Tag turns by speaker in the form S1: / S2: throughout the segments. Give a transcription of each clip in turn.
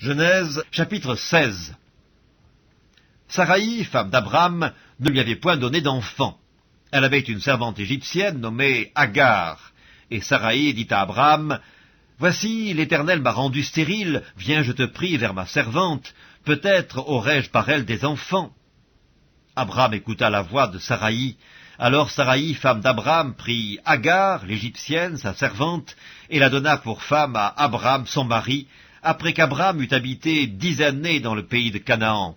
S1: Genèse, chapitre 16. Saraï, femme d'Abram, ne lui avait point donné d'enfant. Elle avait une servante égyptienne nommée Agar. Et Saraï dit à Abram, « Voici, l'Éternel m'a rendu stérile, viens, je te prie, vers ma servante, peut-être aurai-je par elle des enfants. » Abram écouta la voix de Saraï. Alors Saraï, femme d'Abram, prit Agar, l'Égyptienne, sa servante, et la donna pour femme à Abram, son mari, après qu'Abram eut habité 10 années dans le pays de Canaan.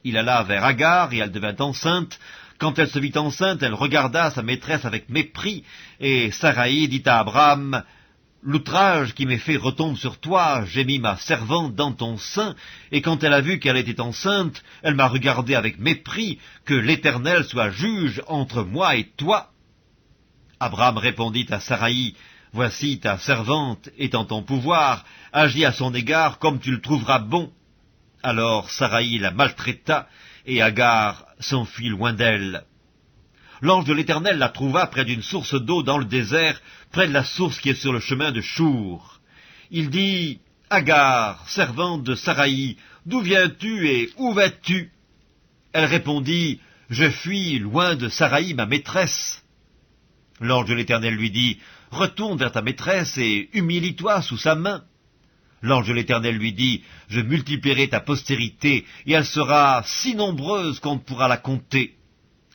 S1: Il alla vers Agar, et elle devint enceinte. Quand elle se vit enceinte, elle regarda sa maîtresse avec mépris, et Saraï dit à Abram, « L'outrage qui m'est fait retombe sur toi, j'ai mis ma servante dans ton sein, et quand elle a vu qu'elle était enceinte, elle m'a regardé avec mépris, que l'Éternel soit juge entre moi et toi. » Abram répondit à Saraï, « Voici ta servante est en ton pouvoir, agis à son égard comme tu le trouveras bon. » Alors Saraï la maltraita, et Agar s'enfuit loin d'elle. L'ange de l'Éternel la trouva près d'une source d'eau dans le désert, près de la source qui est sur le chemin de Chour. Il dit, « Agar, servante de Saraï, d'où viens-tu et où vas-tu » Elle répondit, « Je fuis loin de Saraï, ma maîtresse. » L'ange de l'Éternel lui dit, « Retourne vers ta maîtresse et humilie-toi sous sa main. » L'ange de l'Éternel lui dit, « Je multiplierai ta postérité, et elle sera si nombreuse qu'on ne pourra la compter. »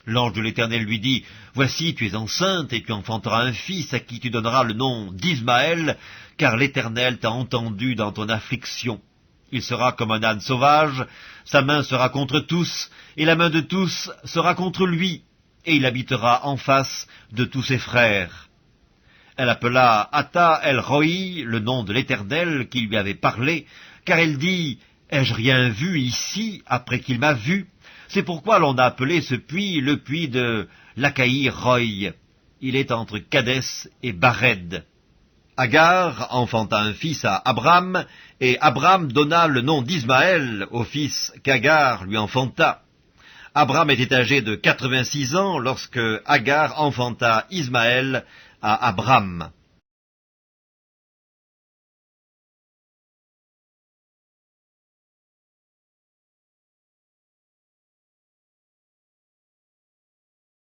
S1: L'ange de l'Éternel lui dit, « Voici, tu es enceinte, et tu enfanteras un fils à qui tu donneras le nom d'Ismaël, car l'Éternel t'a entendu dans ton affliction. Il sera comme un âne sauvage, sa main sera contre tous, et la main de tous sera contre lui, et il habitera en face de tous ses frères. » Elle appela Ata El-Roi, le nom de l'Éternel qui lui avait parlé, car elle dit, « Ai-je rien vu ici après qu'il m'a vu ?» C'est pourquoi l'on a appelé ce puits le puits de Lacaï-Roï. Il est entre Kadès et Bared. Agar enfanta un fils à Abram, et Abram donna le nom d'Ismaël au fils qu'Agar lui enfanta. Abram était âgé de 86 ans lorsque Agar enfanta Ismaël à Abram.